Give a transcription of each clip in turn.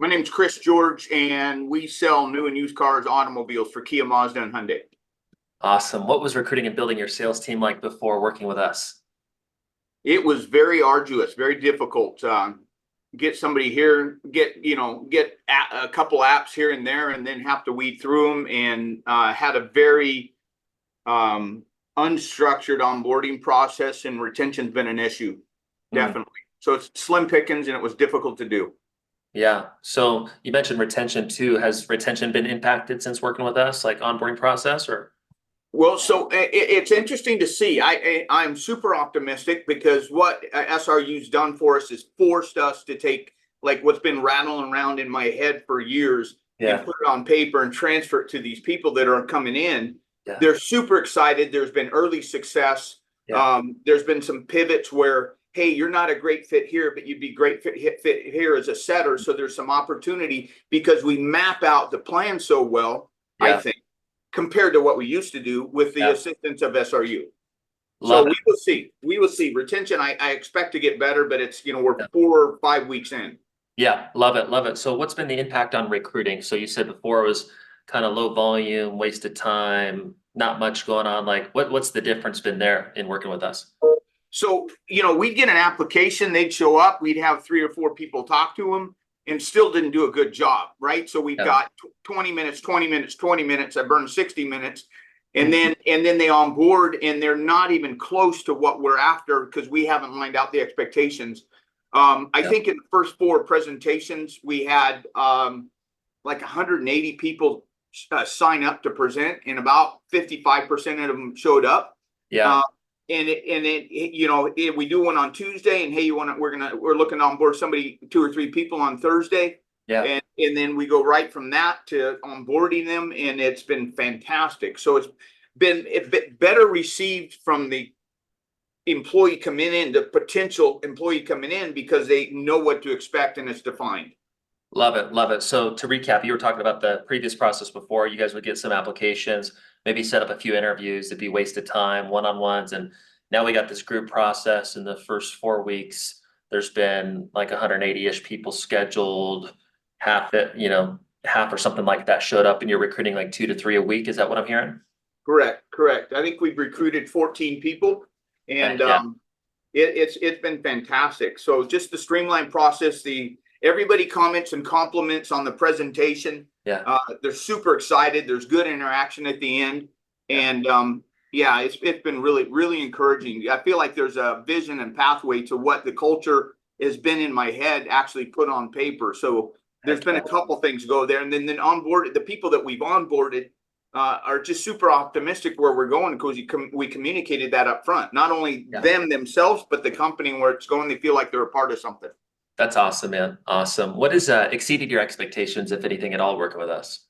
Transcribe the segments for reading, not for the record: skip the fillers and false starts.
My name's Chris George, and we sell new and used cars, automobiles for Kia, Mazda, and Hyundai. Awesome. What was recruiting and building your sales team like before working with us? It was very arduous, very difficult. Get somebody here, get a couple apps here and there, and then have to weed through them. And had a very unstructured onboarding process, and retention's been an issue, Hmm. definitely. So it's slim pickings, and it was difficult to do. Yeah. So you mentioned retention too. Has retention been impacted since working with us, like onboarding process or? Well, so it's interesting to see. I'm super optimistic because what SRU's done for us is forced us to take like what's been rattling around in my head for years and Yeah. put it on paper and transfer it to these people that are coming in. Yeah. They're super excited. There's been early success. Yeah. There's been some pivots where, hey, you're not a great fit here, but you'd be great fit here as a setter. So there's some opportunity because we map out the plan so well, I Yeah. think, compared to what we used to do with the Yeah. assistance of SRU. So Love we it. will see. We will see. Retention, I expect to get better, but it's, we're Yeah. 4 or 5 weeks in. Yeah. Love it. Love it. So what's been the impact on recruiting? So you said before it was kind of low volume, wasted time, not much going on. Like what's the difference been there in working with us? So, we'd get an application, they'd show up, we'd have 3 or 4 people talk to them and still didn't do a good job, right? So we've Yeah. got 20 minutes, 20 minutes, 20 minutes, I burned 60 minutes. And Mhm. then they on board and they're not even close to what we're after because we haven't lined out the expectations. I Yeah. think in the first 4 presentations, we had like 180 people sign up to present, and about 55% of them showed up. Yeah. Uh, we do one on Tuesday, and hey, we're looking to onboard somebody, 2 or 3 people on Thursday, Yeah. and then we go right from that to onboarding them, and it's been fantastic. So it's been better received from the employee coming in, the potential employee coming in, because they know what to expect and it's defined. Love it. Love it. So to recap, you were talking about the previous process before. You guys would get some applications, maybe set up a few interviews. It'd be wasted time, one-on-ones. And now we got this group process in the first 4 weeks. There's been like 180-ish people scheduled, half it, half or something like that showed up, and you're recruiting like 2 to 3 a week. Is that what I'm hearing? Correct. I think we've recruited 14 people, and Heck yeah. it's been fantastic. So just the streamlined process, the everybody comments and compliments on the presentation. Yeah. They're super excited. There's good interaction at the end, Yeah. and yeah, it's been really encouraging. I feel like there's a vision and pathway to what the culture has been in my head actually put on paper. So there's Heck been a yeah. couple things go there, and then onboarded the people that we've onboarded are just super optimistic where we're going because we communicated that up front. Not only Yeah. them themselves, but the company where it's going. They feel like they're a part of something. That's awesome, man. Awesome. What has exceeded your expectations, if anything at all, working with us?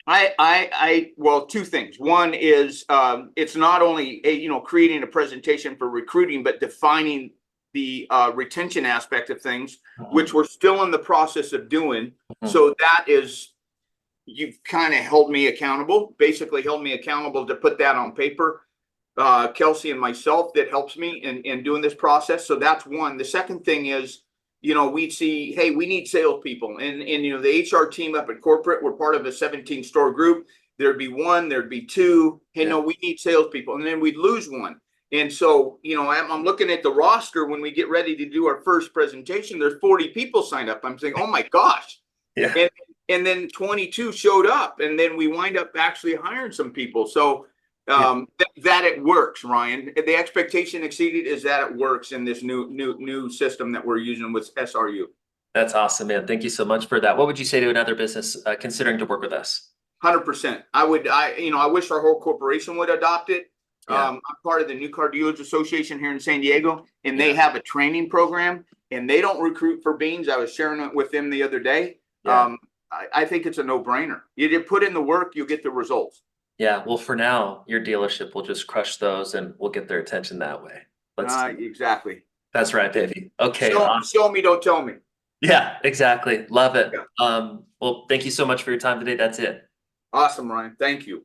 Well, 2 things. One is it's not only creating a presentation for recruiting, but defining the retention aspect of things, Mhm. which we're still in the process of doing. Mhm. So that is, you've kind of held me accountable, basically held me accountable to put that on paper. Kelsey and myself, that helps me in doing this process. So that's one. The second thing is, we see, hey, we need salespeople, and the HR team up at corporate, we're part of a 17 store group. There'd be one, there'd be two. Hey, Yeah. no, we need salespeople, and then we'd lose one. And so, I'm looking at the roster when we get ready to do our first presentation. There's 40 people signed up. I'm saying, oh my gosh, Yeah. and and then 22 showed up, and then we wind up actually hiring some people. So Yeah. that it works, Ryan. The expectation exceeded is that it works in this new system that we're using with SRU. That's awesome, man. Thank you so much for that. What would you say to another business considering to work with us? 100%. I wish our whole corporation would adopt it. Yeah. I'm part of the New Car Dealers Association here in San Diego, and they Yeah. have a training program, and they don't recruit for beans. I was sharing it with them the other day. Yeah. I think it's a no-brainer. You just put in the work, you get the results. Yeah. Well, for now, your dealership will just crush those and we'll get their attention that way. Let's see. Exactly. That's right, baby. Okay. Show me, don't tell me. Yeah, exactly. Love it. Yeah. Well, thank you so much for your time today. That's it. Awesome, Ryan. Thank you.